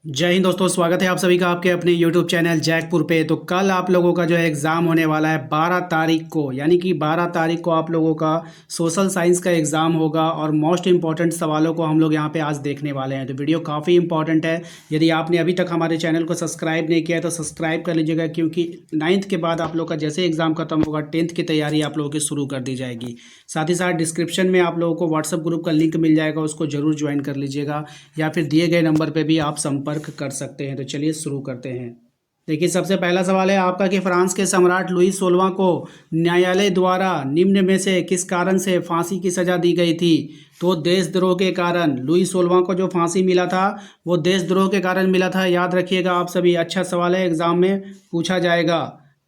जय हिंद दोस्तों, स्वागत है आप सभी का आपके अपने YouTube चैनल जैकपुर पे। तो कल आप लोगों का जो है एग्ज़ाम होने वाला है 12 तारीख को, यानी कि 12 तारीख को आप लोगों का सोशल साइंस का एग्ज़ाम होगा और मोस्ट इंपॉर्टेंट सवालों को हम लोग यहाँ पे आज देखने वाले हैं। तो वीडियो काफ़ी इंपॉर्टेंट है। यदि आपने अभी तक हमारे चैनल को सब्सक्राइब नहीं किया है तो सब्सक्राइब कर लीजिएगा, क्योंकि 9th के बाद आप लोग का जैसे एग्ज़ाम खत्म होगा 10th की तैयारी आप लोगों की शुरू कर दी जाएगी। साथ ही साथ डिस्क्रिप्शन में आप लोगों को व्हाट्सअप ग्रुप का लिंक मिल जाएगा, उसको ज़रूर ज्वाइन कर लीजिएगा, या फिर दिए गए नंबर पर भी आप संपर्क कर सकते हैं। तो चलिए शुरू करते हैं। देखिए, सबसे पहला सवाल है आपका कि फ्रांस के सम्राट लुई 16वां को न्यायालय द्वारा निम्न में से किस कारण से फांसी की सजा दी गई थी? तो देशद्रोह के कारण। लुई 16वां को जो फांसी मिला था वो देशद्रोह के कारण मिला था। याद रखिएगा आप सभी, अच्छा सवाल है, एग्जाम में पूछा जाएगा।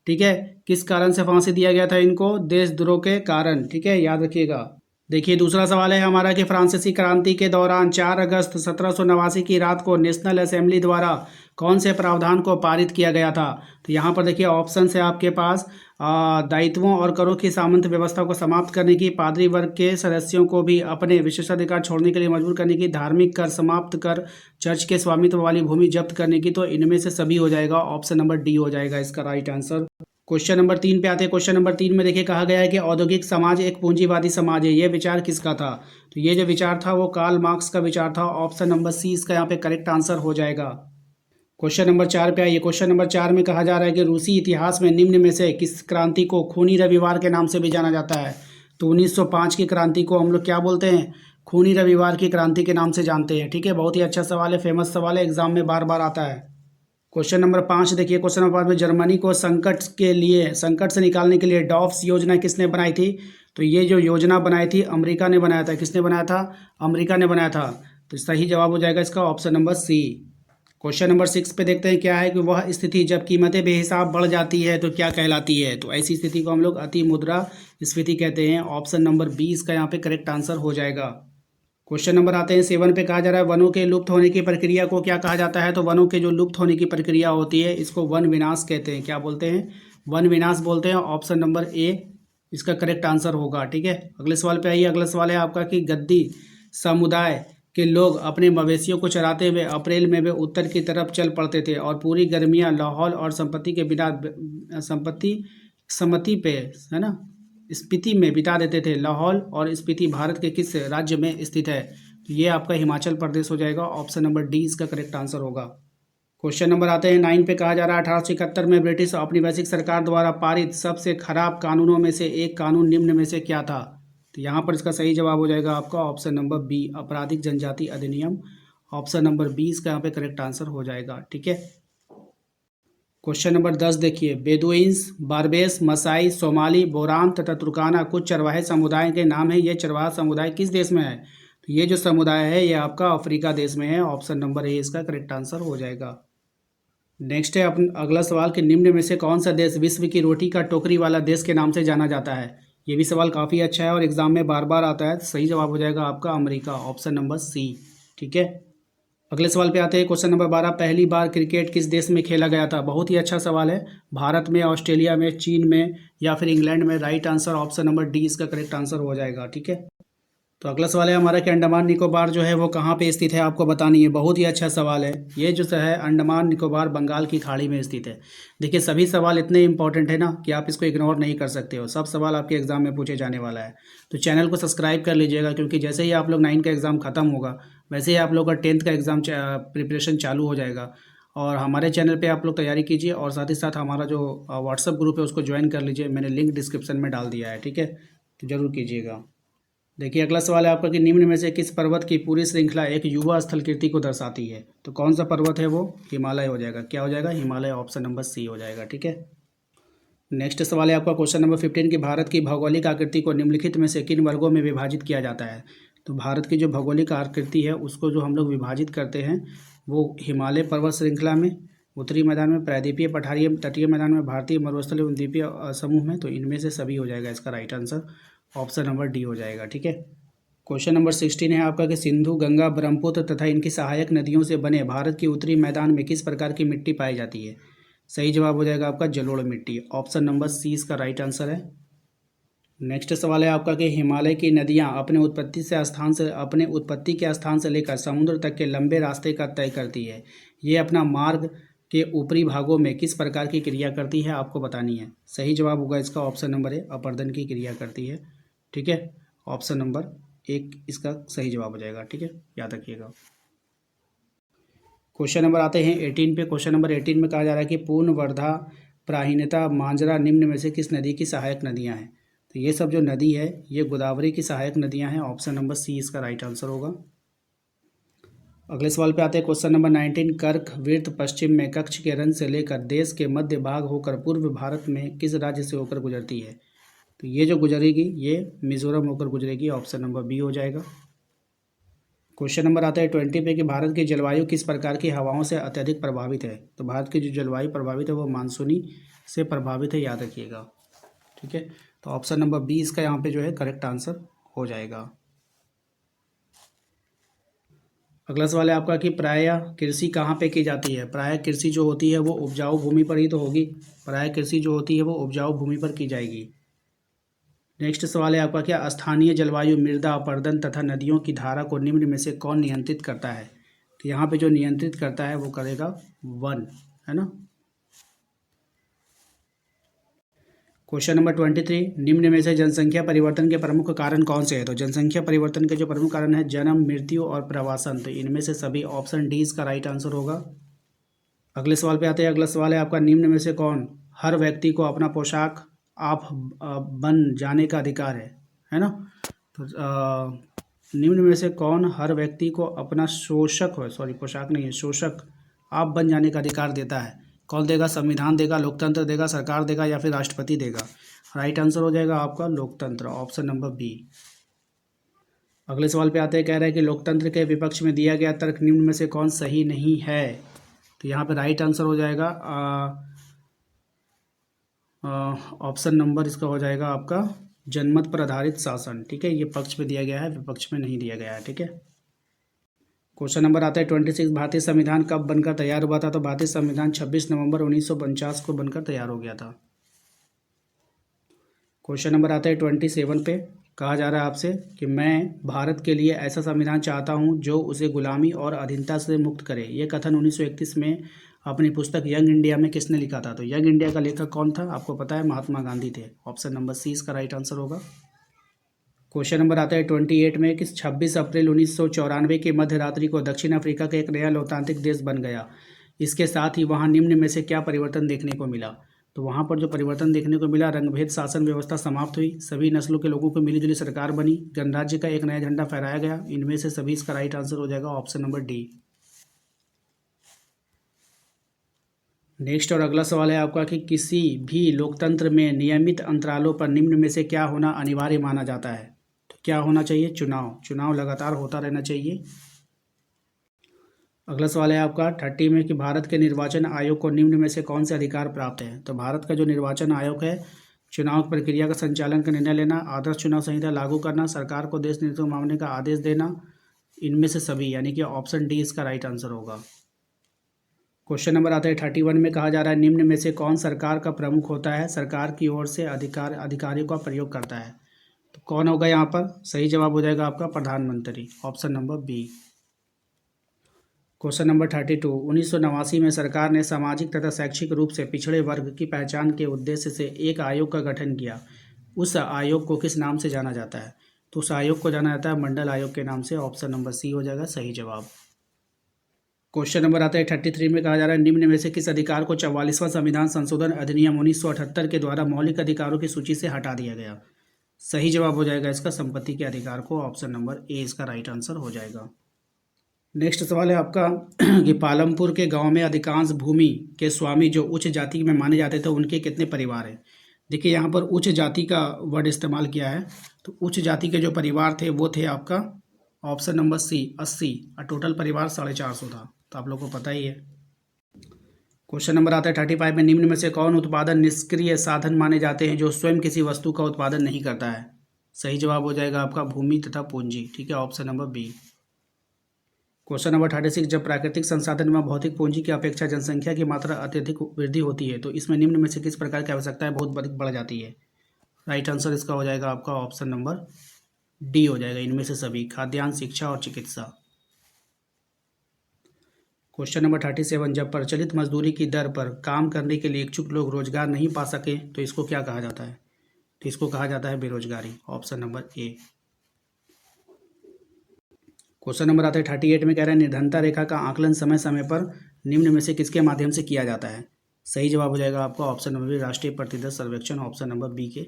ठीक है, किस कारण से फांसी दिया गया था इनको? देशद्रोह के कारण। ठीक है, याद रखिएगा। देखिए, दूसरा सवाल है हमारा कि फ्रांसीसी क्रांति के दौरान 4 अगस्त 1789 की रात को नेशनल असेंबली द्वारा कौन से प्रावधान को पारित किया गया था? तो यहाँ पर देखिए ऑप्शन है आपके पास, दायित्वों और करों की सामंत व्यवस्था को समाप्त करने की, पादरी वर्ग के सदस्यों को भी अपने विशेषाधिकार छोड़ने के लिए मजबूर करने की, धार्मिक कर समाप्त कर चर्च के स्वामित्व वाली भूमि जब्त करने की। तो इनमें से सभी हो जाएगा, ऑप्शन नंबर डी हो जाएगा इसका राइट आंसर। क्वेश्चन नंबर 3 पे आते हैं। क्वेश्चन नंबर 3 में देखिए कहा गया है कि औद्योगिक समाज एक पूंजीवादी समाज है। ये विचार किसका था? तो ये जो विचार था वो कार्ल मार्क्स का विचार था। ऑप्शन नंबर सी इसका यहाँ पे करेक्ट आंसर हो जाएगा। क्वेश्चन नंबर 4 पे आइए। क्वेश्चन नंबर 4 में कहा जा रहा है कि रूसी इतिहास में निम्न में से किस क्रांति को खूनी रविवार के नाम से भी जाना जाता है? तो 1905 की क्रांति को हम लोग क्या बोलते हैं? खूनी रविवार की क्रांति के नाम से जानते हैं। ठीक है, बहुत ही अच्छा सवाल है, फेमस सवाल है, एग्जाम में बार बार आता है। क्वेश्चन नंबर 5 देखिए। क्वेश्चन नंबर 5 में जर्मनी को संकट से निकालने के लिए डॉफ्स योजना किसने बनाई थी? तो ये जो योजना बनाई थी अमेरिका ने बनाया था। किसने बनाया था? अमेरिका ने बनाया था। तो सही जवाब हो जाएगा इसका option number C. Question number 6 पे देखते हैं क्या है कि वह स्थिति जब कीमतें बेहिसाब बढ़ जाती है तो क्या कहलाती है? तो ऐसी स्थिति को हम लोग अति मुद्रा स्फीति कहते हैं। ऑप्शन नंबर बी इसका यहाँ पे करेक्ट आंसर हो जाएगा। क्वेश्चन नंबर आते हैं 7 पे। कहा जा रहा है वनों के लुप्त होने की प्रक्रिया को क्या कहा जाता है? तो वनों के जो लुप्त होने की प्रक्रिया होती है इसको वन विनाश कहते हैं। क्या बोलते हैं? वन विनाश बोलते हैं। ऑप्शन नंबर ए इसका करेक्ट आंसर होगा। ठीक है, अगले सवाल पे आइए। अगला सवाल है आपका कि गद्दी समुदाय के लोग अपने मवेशियों को चराते हुए अप्रैल में वे उत्तर की तरफ चल पड़ते थे और पूरी गर्मियां लाहौल और संपत्ति के बिना संपत्ति सम्मति पे, है ना, स्पीति में बिता देते थे। लाहौल और स्पीति भारत के किस राज्य में स्थित है? तो ये आपका हिमाचल प्रदेश हो जाएगा। ऑप्शन नंबर डी इसका करेक्ट आंसर होगा। क्वेश्चन नंबर आते हैं 9 पे। कहा जा रहा है 1871 में ब्रिटिश औपनिवेशिक सरकार द्वारा पारित सबसे खराब कानूनों में से एक कानून निम्न में से क्या था? तो यहाँ पर इसका सही जवाब हो जाएगा आपका ऑप्शन नंबर बी, आपराधिक जनजाति अधिनियम। ऑप्शन नंबर बी इसका यहाँ पे करेक्ट आंसर हो जाएगा। ठीक है, क्वेश्चन नंबर 10 देखिए। बेदुइन्स, बारबेस, मसाई, सोमाली, बोरान तथा तुर्काना कुछ चरवाहे समुदाय के नाम है। ये चरवाहा समुदाय किस देश में है? तो ये जो समुदाय है ये आपका अफ्रीका देश में है। ऑप्शन नंबर ए इसका करेक्ट आंसर हो जाएगा। नेक्स्ट है अपन अगला सवाल कि निम्न में से कौन सा देश विश्व की रोटी का टोकरी वाला देश के नाम से जाना जाता है? ये भी सवाल काफ़ी अच्छा है और एग्जाम में बार बार आता है। सही जवाब हो जाएगा आपका अमेरिका। ऑप्शन नंबर सी। ठीक है, अगले सवाल पे आते हैं। Question number 12। पहली बार क्रिकेट किस देश में खेला गया था? बहुत ही अच्छा सवाल है। भारत में, ऑस्ट्रेलिया में, चीन में या फिर इंग्लैंड में? Right answer option number D इसका करेक्ट आंसर हो जाएगा। ठीक है, तो अगला सवाल है हमारा कि अंडमान निकोबार जो है वो कहाँ पे स्थित है, आपको बतानी है। बहुत ही अच्छा सवाल है। ये जो है अंडमान निकोबार बंगाल की खाड़ी में स्थित है। देखिए, सभी सवाल इतने इंपॉर्टेंट है ना कि आप इसको इग्नोर नहीं कर सकते हो। सब सवाल आपके एग्जाम में पूछे जाने वाला है। तो चैनल को सब्सक्राइब कर लीजिएगा, क्योंकि जैसे ही आप लोग 9 का एग्ज़ाम खत्म होगा वैसे ही आप लोग का 10th का एग्ज़ाम प्रिपरेशन चालू हो जाएगा। और हमारे चैनल पे आप लोग तैयारी कीजिए और साथ ही साथ हमारा जो व्हाट्सअप ग्रुप है उसको ज्वाइन कर लीजिए। मैंने लिंक डिस्क्रिप्शन में डाल दिया है। ठीक है, तो ज़रूर कीजिएगा। देखिए, अगला सवाल है आपका कि निम्न में से किस पर्वत की पूरी श्रृंखला एक युवा स्थल कीर्ति को दर्शाती है? तो कौन सा पर्वत है वो? हिमालय हो जाएगा। क्या हो जाएगा? हिमालय। ऑप्शन नंबर सी हो जाएगा। ठीक है, नेक्स्ट सवाल है आपका क्वेश्चन नंबर 15 कि भारत की भौगोलिक आकृति को निम्नलिखित में से किन वर्गों में विभाजित किया जाता है? तो भारत की जो भौगोलिक आकृति है उसको जो हम लोग विभाजित करते हैं वो हिमालय पर्वत श्रृंखला में, उत्तरी मैदान में, प्रायद्वीपीय पठारीय तटीय मैदान में, भारतीय मरुस्थलीय एवं द्वीपीय समूह में। तो इनमें से सभी हो जाएगा इसका right answer. Option number D हो जाएगा। ठीक है, क्वेश्चन नंबर 16 है आपका कि सिंधु, गंगा, ब्रह्मपुत्र तथा इनकी सहायक नदियों से बने भारत के उत्तरी मैदान में किस प्रकार की मिट्टी पाई जाती है? सही जवाब हो जाएगा आपका जलोढ़ मिट्टी। ऑप्शन नंबर सी इसका राइट आंसर है। नेक्स्ट सवाल है आपका कि हिमालय की नदियां अपने उत्पत्ति के स्थान से लेकर समुद्र तक के लंबे रास्ते का तय करती है। ये अपना मार्ग के ऊपरी भागों में किस प्रकार की क्रिया करती है आपको बतानी है। सही जवाब होगा इसका ऑप्शन नंबर ए, अपरदन की क्रिया करती है। ठीक है, ऑप्शन नंबर एक इसका सही जवाब हो जाएगा। ठीक है, याद रखिएगा। क्वेश्चन नंबर आते हैं 18 पे। क्वेश्चन नंबर 18 में कहा जा रहा है कि पूर्णवर्धा, प्राहिणता, मांजरा निम्न में से किस नदी की सहायक नदियां हैं। तो ये सब जो नदी है ये गोदावरी की सहायक नदियां हैं। ऑप्शन नंबर सी इसका राइट आंसर होगा। अगले सवाल पे आते हैं क्वेश्चन नंबर 19। कर्क वृत्त पश्चिम में कक्ष के रंग से लेकर देश के मध्य भाग होकर पूर्व भारत में किस राज्य से होकर गुजरती है। तो ये जो गुजरेगी ये मिजोरम होकर गुजरेगी। ऑप्शन नंबर बी हो जाएगा। क्वेश्चन नंबर आता है 20 पे कि भारत की जलवायु किस प्रकार की हवाओं से अत्यधिक प्रभावित है। तो भारत की जो जलवायु प्रभावित है वो मानसूनी से प्रभावित है, याद रखिएगा। ठीक है, तो ऑप्शन नंबर बी इसका यहाँ पे जो है करेक्ट आंसर हो जाएगा। अगला सवाल है आपका कि प्रायः कृषि कहाँ पे की जाती है। प्रायः कृषि जो होती है वो उपजाऊ भूमि पर ही तो होगी। प्रायः कृषि जो होती है वो उपजाऊ भूमि पर की जाएगी। नेक्स्ट सवाल है आपका क्या स्थानीय जलवायु, मृदा अपरदन तथा नदियों की धारा को निम्न में से कौन नियंत्रित करता है। तो यहाँ पे जो नियंत्रित करता है वो करेगा वन, है ना। Question number 23। निम्न में से जनसंख्या परिवर्तन के प्रमुख कारण कौन से हैं। तो जनसंख्या परिवर्तन के जो प्रमुख कारण है जन्म, मृत्यु और प्रवासन। तो इनमें से सभी ऑप्शन डी इसका राइट आंसर होगा। अगले सवाल पे आते हैं। अगला सवाल है आपका निम्न में से कौन हर व्यक्ति को अपना पोशाक आप बन जाने का अधिकार है ना। तो निम्न में से कौन हर व्यक्ति को अपना पोशाक नहीं है, शोषक आप बन जाने का अधिकार देता है। कौन देगा, संविधान देगा, लोकतंत्र देगा, सरकार देगा या फिर राष्ट्रपति देगा। राइट आंसर हो जाएगा आपका लोकतंत्र, ऑप्शन नंबर बी। अगले सवाल पे आते हैं। कह रहे हैं कि लोकतंत्र के विपक्ष में दिया गया तर्क निम्न में से कौन सही नहीं है। तो यहाँ पे राइट आंसर हो जाएगा ऑप्शन नंबर इसका हो जाएगा आपका जनमत पर आधारित शासन। ठीक है, ये पक्ष में दिया गया है, विपक्ष में नहीं दिया गया है। ठीक है, क्वेश्चन नंबर आता है 26। भारतीय संविधान कब बनकर तैयार हुआ था। तो भारतीय संविधान 26 नवंबर 1949 को बनकर तैयार हो गया था। क्वेश्चन नंबर आता है 27 पे। कहा जा रहा है आपसे कि मैं भारत के लिए ऐसा संविधान चाहता हूं जो उसे गुलामी और अधीनता से मुक्त करे। ये कथन 1931 में अपनी पुस्तक यंग इंडिया में किसने लिखा था। तो यंग इंडिया का लेखक कौन था आपको पता है, महात्मा गांधी थे। ऑप्शन नंबर सी इसका राइट आंसर होगा। क्वेश्चन नंबर आता है 28 में कि 26 अप्रैल 1994 की मध्य रात्रि को दक्षिण अफ्रीका का एक नया लोकतांत्रिक देश बन गया। इसके साथ ही वहां निम्न में से क्या परिवर्तन देखने को मिला। तो वहां पर जो परिवर्तन देखने को मिला, रंगभेद शासन व्यवस्था समाप्त हुई, सभी नस्लों के लोगों को मिलीजुली सरकार बनी, गणराज्य का एक नया झंडा फहराया गया। इनमें से सभी इसका राइट आंसर हो जाएगा ऑप्शन नंबर डी। नेक्स्ट और अगला सवाल है आपका कि किसी भी लोकतंत्र में नियमित अंतरालों पर निम्न में से क्या होना अनिवार्य माना जाता है। तो क्या होना चाहिए, चुनाव लगातार होता रहना चाहिए। अगला सवाल है आपका 30 में कि भारत के निर्वाचन आयोग को निम्न में से कौन से अधिकार प्राप्त है। तो भारत का जो निर्वाचन आयोग है चुनाव प्रक्रिया का संचालन का निर्णय लेना, आदर्श चुनाव संहिता लागू करना, सरकार को देश नीति को मामले का आदेश देना। इनमें से सभी यानी कि ऑप्शन डी इसका राइट आंसर होगा। क्वेश्चन नंबर आता है 31 में। कहा जा रहा है निम्न में से कौन सरकार का प्रमुख होता है, सरकार की ओर से अधिकारियों का प्रयोग करता है। तो कौन होगा यहाँ पर, सही जवाब हो जाएगा आपका प्रधानमंत्री, option number B. Question number 32। 1989 में सरकार ने सामाजिक तथा शैक्षिक रूप से पिछड़े वर्ग की पहचान के उद्देश्य से एक आयोग का गठन किया। उस आयोग को किस नाम से जाना जाता है। तो उस आयोग को जाना जाता है मंडल आयोग के नाम से। ऑप्शन नंबर सी हो जाएगा सही जवाब। क्वेश्चन नंबर आता है 33 में। कहा जा रहा है निम्न में से किस अधिकार को 44वां संविधान संशोधन अधिनियम 1978 के द्वारा मौलिक अधिकारों की सूची से हटा दिया गया। सही जवाब हो जाएगा इसका संपत्ति के अधिकार को। ऑप्शन नंबर ए इसका राइट आंसर हो जाएगा। नेक्स्ट सवाल है आपका कि पालमपुर के गांव में अधिकांश भूमि के स्वामी जो उच्च जाति में माने जाते थे उनके कितने परिवार हैं। देखिए यहाँ पर उच्च जाति का वर्ड इस्तेमाल किया है। तो उच्च जाति के जो परिवार थे वो थे आपका ऑप्शन नंबर सी 80 और टोटल परिवार 450 था। तो आप लोग को पता ही है। क्वेश्चन नंबर आता है 35 में। निम्न में से कौन उत्पादन निष्क्रिय साधन माने जाते हैं जो स्वयं किसी वस्तु का उत्पादन नहीं करता है। सही जवाब हो जाएगा आपका भूमि तथा पूंजी। ठीक है, option number B. Question number 36। जब प्राकृतिक संसाधन में भौतिक पूंजी की अपेक्षा जनसंख्या की मात्रा अत्यधिक वृद्धि होती है तो इसमें निम्न में से किस प्रकार की आवश्यकताएं बहुत बढ़ जाती है। राइट आंसर इसका हो जाएगा आपका ऑप्शन नंबर डी हो जाएगा, इनमें से सभी, खाद्यान्न, शिक्षा और चिकित्सा। क्वेश्चन नंबर 37, जब प्रचलित मजदूरी की दर पर काम करने के लिए इच्छुक लोग रोजगार नहीं पा सके तो इसको क्या कहा जाता है? तो इसको कहा जाता है बेरोजगारी, option number A. Question number आता है 38 में, कह रहा है निर्धनता रेखा का आकलन समय समय पर निम्न में से किसके माध्यम से किया जाता है? सही जवाब हो जाएगा आपका ऑप्शन नंबर बी, राष्ट्रीय प्रतिदर सर्वेक्षण, ऑप्शन नंबर बी के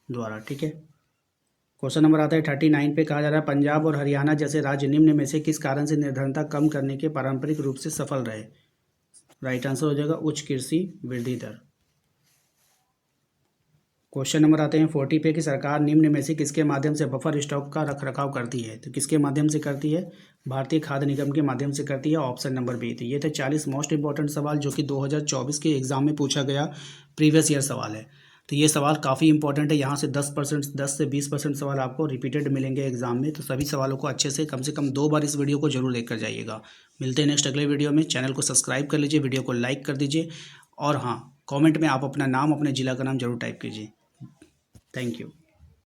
द्वारा। ठीक है। क्वेश्चन नंबर आता है 39 पे, कहा जा रहा है पंजाब और हरियाणा जैसे राज्य निम्न में से किस कारण से निर्धनता कम करने के पारंपरिक रूप से सफल रहे? राइट आंसर हो जाएगा उच्च कृषि वृद्धि दर। क्वेश्चन नंबर आते हैं 40 पे, कि सरकार निम्न में से किसके माध्यम से बफर स्टॉक का रखरखाव करती है? तो किसके माध्यम से करती है? भारतीय खाद्य निगम के माध्यम से करती है, ऑप्शन नंबर बी। तो ये थे 40 मोस्ट इंपॉर्टेंट सवाल जो कि 2024 के एग्जाम में पूछा गया प्रीवियस ईयर सवाल है। तो ये सवाल काफ़ी इंपॉर्टेंट है, यहाँ से 10 से 20% सवाल आपको रिपीटेड मिलेंगे एग्जाम में। तो सभी सवालों को अच्छे से कम 2 बार इस वीडियो को जरूर देखकर जाइएगा। मिलते हैं नेक्स्ट अगले वीडियो में। चैनल को सब्सक्राइब कर लीजिए, वीडियो को लाइक कर दीजिए, और हाँ, कॉमेंट में आप अपना नाम, अपने जिला का नाम जरूर टाइप कीजिए। Thank you.